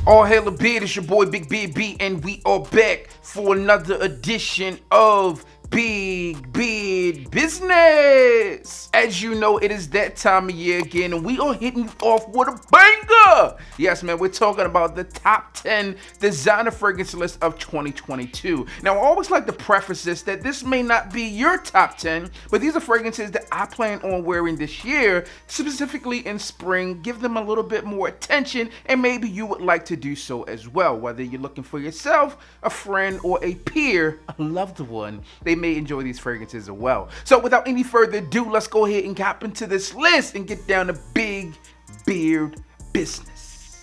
All hail the beard, it's your boy Big Beard B, and we are back for another edition of Big Beard Business. As you know, it is that time of year again, and we are hitting you off with a banger. Yes, man, we're talking about the top 10 designer fragrance list of 2022. Now, I always like to preface this that this may not be your top 10, but these are fragrances that I plan on wearing this year, specifically in spring. Give them a little bit more attention, and maybe you would like to do so as well. Whether you're looking for yourself, a friend, or a peer, a loved one, they may enjoy these fragrances as well. So without any further ado, let's go ahead and hop into this list and get down to Big Beard Business.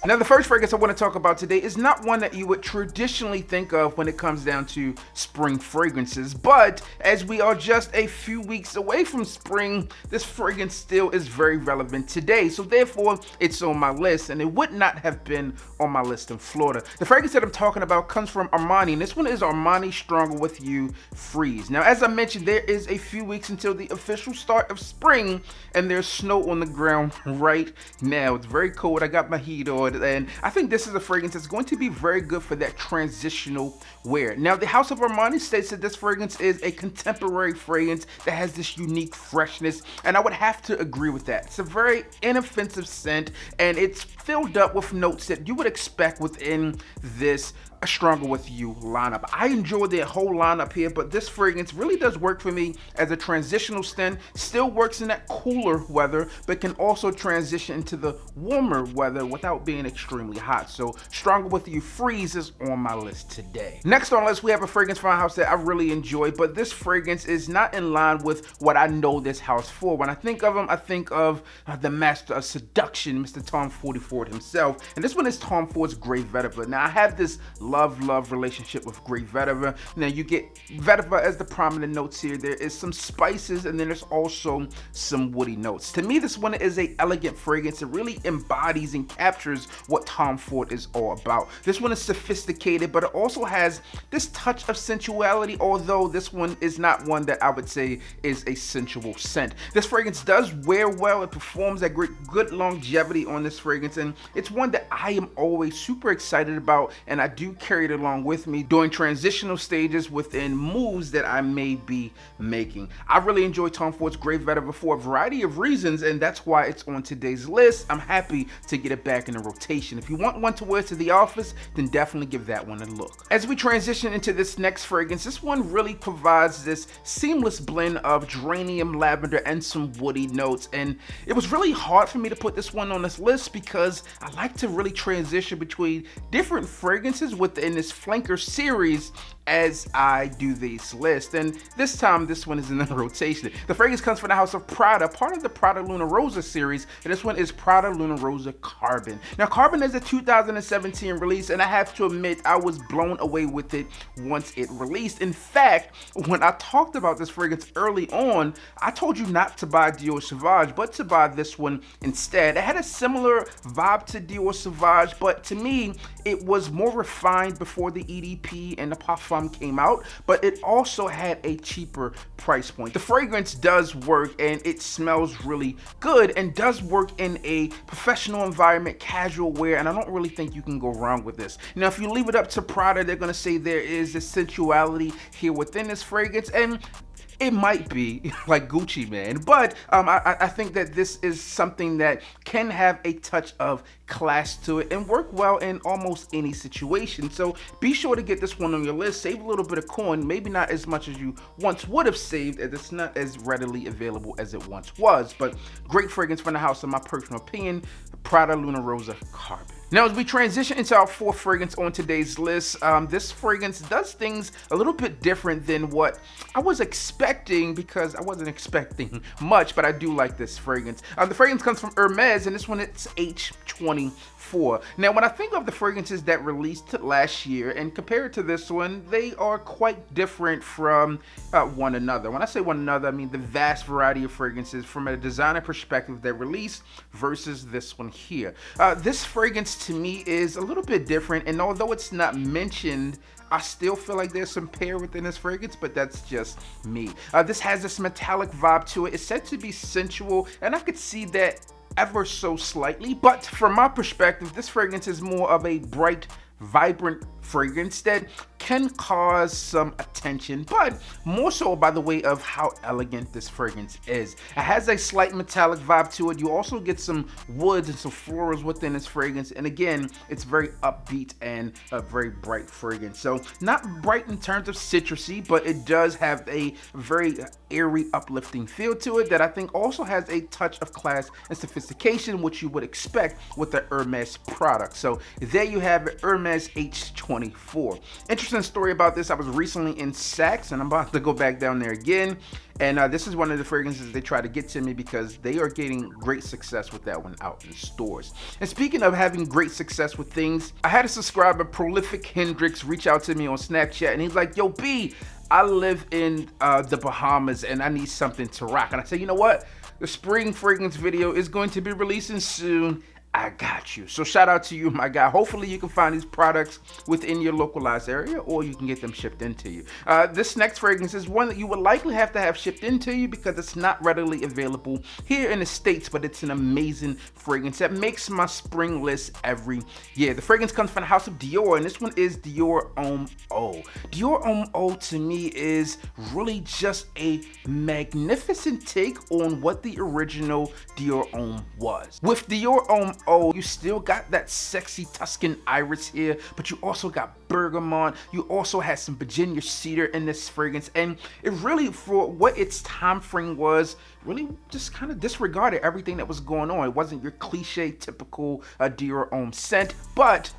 Now, the first fragrance I want to talk about today is not one that you would traditionally think of when it comes down to spring fragrances, but as we are just a few weeks away from spring, this fragrance still is very relevant today. So therefore, it's on my list, and it would not have been on my list in Florida. The fragrance that I'm talking about comes from Armani, and this one is Armani Stronger With You Freeze. Now, as I mentioned, there is a few weeks until the official start of spring, and there's snow on the ground right now. It's very cold. I got my heat on. And I think this is a fragrance that's going to be very good for that transitional wear. Now, the House of Armani states that this fragrance is a contemporary fragrance that has this unique freshness, and I would have to agree with that. It's a very inoffensive scent, and it's filled up with notes that you would expect within this A Stronger With You lineup. I enjoy their whole lineup here, but this fragrance really does work for me as a transitional scent. Still works in that cooler weather, but can also transition into the warmer weather without being extremely hot. So Stronger With You Freeze is on my list today. Next on the list, we have a fragrance from a house that I really enjoy, but this fragrance is not in line with what I know this house for. When I think of him, I think of the master of seduction, Mr. Tom Ford himself, and this one is Tom Ford's Great Vetiver. Now, I have this love relationship with Great Vetiver. Now, you get Vetiver as the prominent notes here. There is some spices, and then there's also some woody notes. To me, this one is a elegant fragrance. It really embodies and captures what Tom Ford is all about. This one is sophisticated, but it also has this touch of sensuality, although this one is not one that I would say is a sensual scent. This fragrance does wear well. It performs at good longevity on this fragrance, and it's one that I am always super excited about, and I do carry it along with me during transitional stages within moves that I may be making. I really enjoy Tom Ford's Great Vetiver for a variety of reasons, and that's why it's on today's list. I'm happy to get it back in the rotation. If you want one to wear to the office, then definitely give that one a look. As we transition into this next fragrance, this one really provides this seamless blend of geranium, lavender, and some woody notes, and it was really hard for me to put this one on this list because I like to really transition between different fragrances within this flanker series as I do this list, and this time this one is in the rotation. The fragrance comes from the house of Prada, part of the Prada Lunarosa series, and this one is Prada Lunarosa Carbon. Now, Carbon is a 2017 release, and I have to admit I was blown away with it once it released. In fact, when I talked about this fragrance early on, I told you not to buy Dior Sauvage, but to buy this one instead. It had a similar vibe to Dior Sauvage, but to me, it was more refined before the EDP and the Parfum came out, but it also had a cheaper price point. The fragrance does work, and it smells really good, and does work in a professional environment, casual wear, and I don't really think you can go wrong with this. Now, if you leave it up to Prada, they're gonna say there is a sensuality here within this fragrance, and it might be like Gucci Man, but I think that this is something that can have a touch of class to it and work well in almost any situation. So be sure to get this one on your list. Save a little bit of coin, maybe not as much as you once would have saved, as it's not as readily available as it once was, but great fragrance from the house, in my personal opinion, Prada Lunarosa Carbon. Now, as we transition into our fourth fragrance on today's list, this fragrance does things a little bit different than what I was expecting, because I wasn't expecting much, but I do like this fragrance. The fragrance comes from Hermes, and this one it's H24. Now, when I think of the fragrances that released last year and compare it to this one, they are quite different from one another. When I say one another, I mean the vast variety of fragrances from a designer perspective that released versus this one here. This fragrance to me is a little bit different, and although it's not mentioned, I still feel like there's some pear within this fragrance, but that's just me. This has this metallic vibe to it. It's said to be sensual, and I could see that ever so slightly, but from my perspective, this fragrance is more of a bright, vibrant fragrance that can cause some attention, but more so by the way of how elegant this fragrance is. It has a slight metallic vibe to it. You also get some woods and some florals within this fragrance, and again, it's very upbeat and a very bright fragrance. So not bright in terms of citrusy, but it does have a very airy, uplifting feel to it that I think also has a touch of class and sophistication, which you would expect with the Hermes product. So there you have it, Hermes H24. Interesting story about this. I was recently in Saks, and I'm about to go back down there again. And this is one of the fragrances they try to get to me because they are getting great success with that one out in stores. And speaking of having great success with things, I had a subscriber, Prolific Hendrix, reach out to me on Snapchat, and he's like, yo, B, I live in the Bahamas and I need something to rock. And I said, you know what? The spring fragrance video is going to be releasing soon. I got you. So shout out to you, my guy. Hopefully you can find these products within your localized area, or you can get them shipped into you. This next fragrance is one that you would likely have to have shipped into you because it's not readily available here in the States, but it's an amazing fragrance that makes my spring list every year. The fragrance comes from the house of Dior, and this one is Dior Homme. Dior Homme to me is really just a magnificent take on what the original Dior Homme was. With Dior Homme, you still got that sexy Tuscan iris here, but you also got bergamot. You also had some Virginia cedar in this fragrance, and it really, for what its time frame was, really just kind of disregarded everything that was going on. It wasn't your cliche, typical Dior Homme scent, but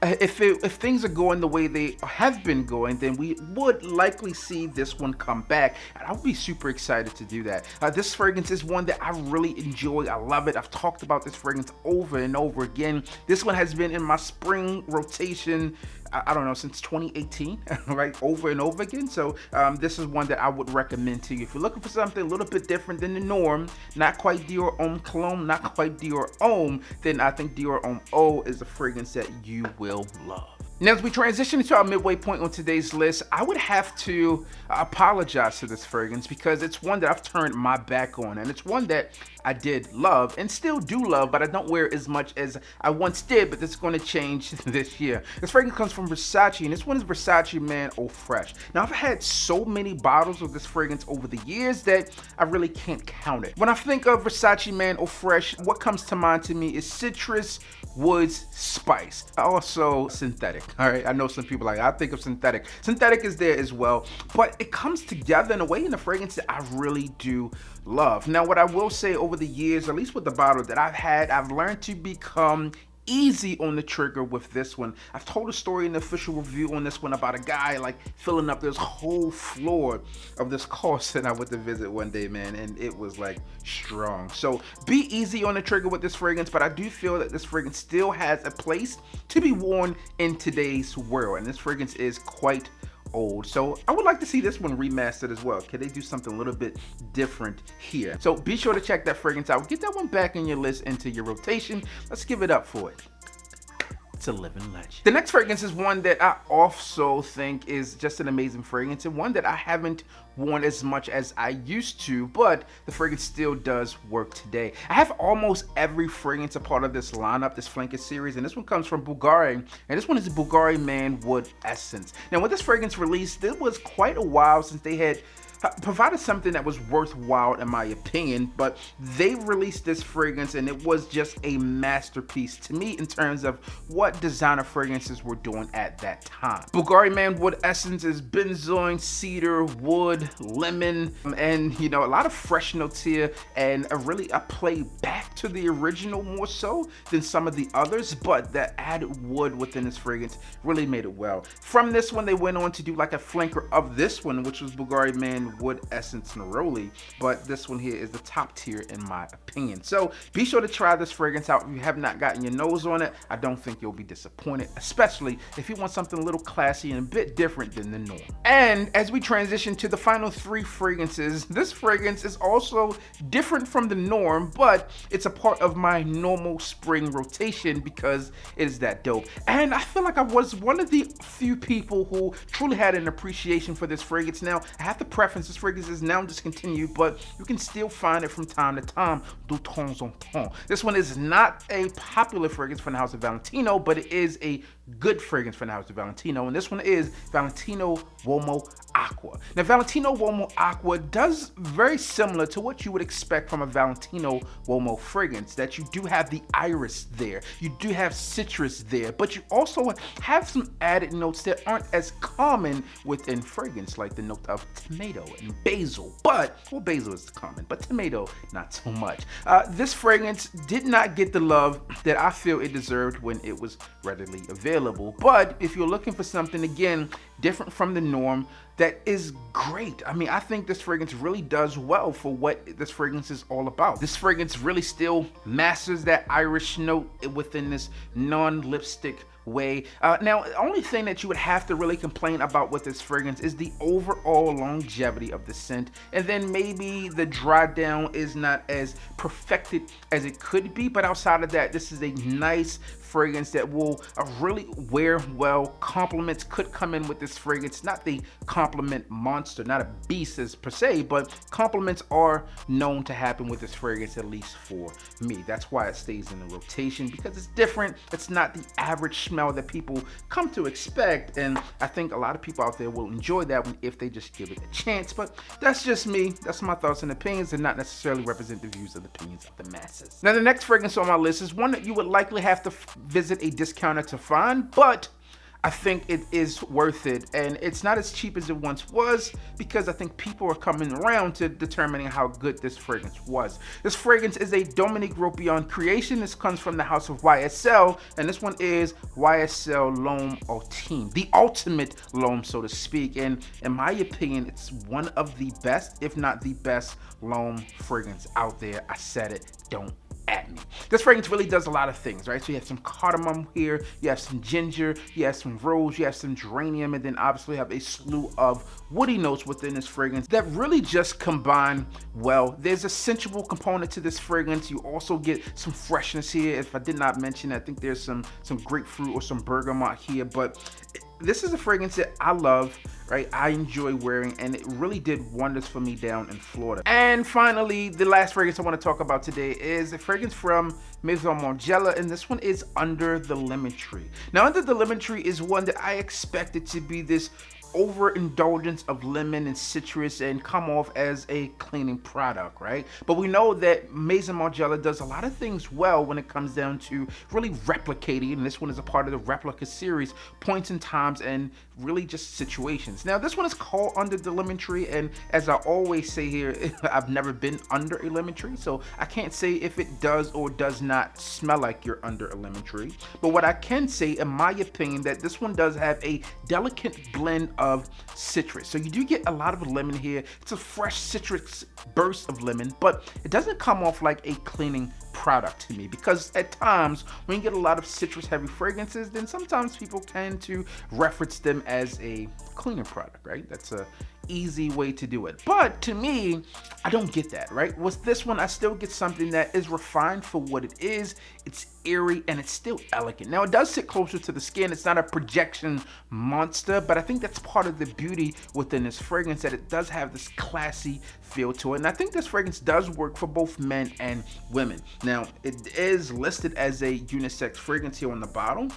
if things are going the way they have been going, then we would likely see this one come back, and I would be super excited to do that. This fragrance is one that I really enjoy. I love it. I've talked about this fragrance over and over again. This one has been in my spring rotation, I don't know, since 2018, right, over and over again. So this is one that I would recommend to you. If you're looking for something a little bit different than the norm, not quite Dior Homme Cologne, not quite Dior Homme, then I think Dior Homme is a fragrance that you will love. Now, as we transition into our midway point on today's list, I would have to apologize to this fragrance because it's one that I've turned my back on, and it's one that I did love and still do love, but I don't wear as much as I once did, but this is going to change this year. This fragrance comes from Versace, and this one is Versace Man Eau Fraiche. Now, I've had so many bottles of this fragrance over the years that I really can't count it. When I think of Versace Man Eau Fraiche, what comes to mind to me is citrus, woods, spice, also synthetic. All right, I know some people I think of synthetic. Synthetic is there as well, but it comes together in a way in the fragrance that I really do love. Now, what I will say over the years, at least with the bottle that I've had, I've learned to become easy on the trigger with this one. I've told a story in the official review on this one about a guy like filling up this whole floor of this car center I went to visit one day, man, and it was like strong. So be easy on the trigger with this fragrance, but I do feel that this fragrance still has a place to be worn in today's world, and this fragrance is quite old. So I would like to see this one remastered as well. Can they do something a little bit different here? So be sure to check that fragrance out. Get that one back in your list, into your rotation. Let's give it up for it. It's a living legend. The next fragrance is one that I also think is just an amazing fragrance, and one that I haven't worn as much as I used to, but the fragrance still does work today. I have almost every fragrance a part of this lineup, this flanker series, and this one comes from Bulgari, and this one is the Bulgari Man Wood Essence. Now, when this fragrance released, it was quite a while since they had provided something that was worthwhile in my opinion, but they released this fragrance and it was just a masterpiece to me in terms of what designer fragrances were doing at that time. Bulgari Man Wood Essence is benzoin, cedar, wood, lemon, and you know, a lot of fresh notes here, and a play back to the original more so than some of the others, but the added wood within this fragrance really made it well. From this one, they went on to do like a flanker of this one, which was Bulgari Man Wood Essence Neroli, but this one here is the top tier in my opinion. So be sure to try this fragrance out. If you have not gotten your nose on it, I don't think you'll be disappointed, especially if you want something a little classy and a bit different than the norm. And as we transition to the final three fragrances, this fragrance is also different from the norm, but it's a part of my normal spring rotation because it is that dope. And I feel like I was one of the few people who truly had an appreciation for this fragrance. Now, I have to preface reference, this fragrance is now discontinued, but you can still find it from time to time, de temps en temps. This one is not a popular fragrance from the house of Valentino, but it is a good fragrance from the house of Valentino, and this one is Valentino Uomo Aqua. Now, Valentino Uomo Aqua does very similar to what you would expect from a Valentino Uomo fragrance, that you do have the iris there, you do have citrus there, but you also have some added notes that aren't as common within fragrance, like the note of tomato and basil. But, well, basil is common, but tomato, not so much. This fragrance did not get the love that I feel it deserved when it was readily available. But if you're looking for something, again, different from the norm, that is great. I mean, I think this fragrance really does well for what this fragrance is all about. This fragrance really still masters that Irish note within this non-lipstick way. Now, the only thing that you would have to really complain about with this fragrance is the overall longevity of the scent, and then maybe the dry down is not as perfected as it could be. But outside of that, this is a nice fragrance that will really wear well. Compliments could come in with this fragrance, not the compliment monster, not a beast as per se, but compliments are known to happen with this fragrance, at least for me. That's why it stays in the rotation, because it's different. It's not the average smell that people come to expect, and I think a lot of people out there will enjoy that one if they just give it a chance. But that's just me. That's my thoughts and opinions, and not necessarily represent the views and opinions of the masses. Now, the next fragrance on my list is one that you would likely have to visit a discounter to find, but I think it is worth it, and it's not as cheap as it once was, because I think people are coming around to determining how good this fragrance was. This fragrance is a Dominique Ropion creation. This comes from the house of YSL, and this one is YSL L'Homme Ultime, the ultimate L'Homme, so to speak. And in my opinion, it's one of the best, if not the best, L'Homme fragrance out there. I said it, don't at me. This fragrance really does a lot of things, right? So you have some cardamom here, you have some ginger, you have some rose, you have some geranium, and then obviously you have a slew of woody notes within this fragrance that really just combine well. There's a sensual component to this fragrance. You also get some freshness here. If I did not mention, I think there's some grapefruit or some bergamot here, but this is a fragrance that I love, right? I enjoy wearing, and it really did wonders for me down in Florida. And finally, the last fragrance I want to talk about today is a fragrance from Maison Margiela, and this one is Under the Lemon Tree. Now, Under the Lemon Tree is one that I expected to be this overindulgence of lemon and citrus and come off as a cleaning product, right? But we know that Maison Margiela does a lot of things well when it comes down to really replicating, and this one is a part of the replica series, points in times and really just situations. Now, this one is called Under the Lemon Tree, and as I always say here, I've never been under a lemon tree, so I can't say if it does or does not smell like you're under a lemon tree. But what I can say, in my opinion, that this one does have a delicate blend of citrus. So you do get a lot of lemon here. It's a fresh citrus burst of lemon, but it doesn't come off like a cleaning product to me, because at times when you get a lot of citrus heavy fragrances, then sometimes people tend to reference them as a cleaning product, right? That's a easy way to do it. But to me, I don't get that, right? With this one, I still get something that is refined for what it is. It's airy and it's still elegant. Now, it does sit closer to the skin. It's not a projection monster, but I think that's part of the beauty within this fragrance, that it does have this classy feel to it. And I think this fragrance does work for both men and women. Now, it is listed as a unisex fragrance here on the bottle,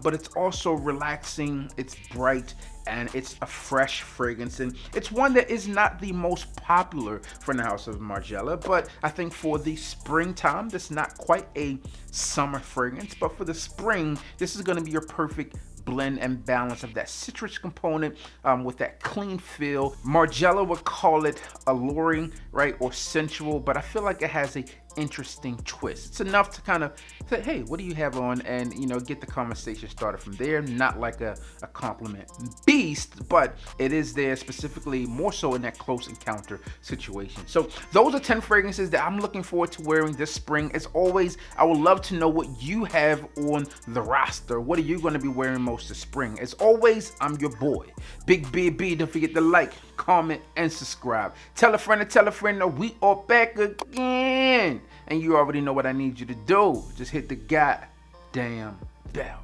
but it's also relaxing, it's bright, and it's a fresh fragrance, and it's one that is not the most popular from the house of Margiela, but I think for the springtime, this is not quite a summer fragrance, but for the spring, this is going to be your perfect blend and balance of that citrus component with that clean feel. Margiela would call it alluring, right, or sensual, but I feel like it has a interesting twist. It's enough to kind of say, hey, what do you have on, and you know, get the conversation started from there. Not like a compliment beast, but it is there specifically more so in that close encounter situation. So those are 10 fragrances that I'm looking forward to wearing this spring. As always, I would love to know what you have on the roster. What are you going to be wearing most this spring? As always, I'm your boy, Big B. Don't forget to like, comment, and subscribe. Tell a friend that we are back again. And you already know what I need you to do. Just hit the goddamn bell.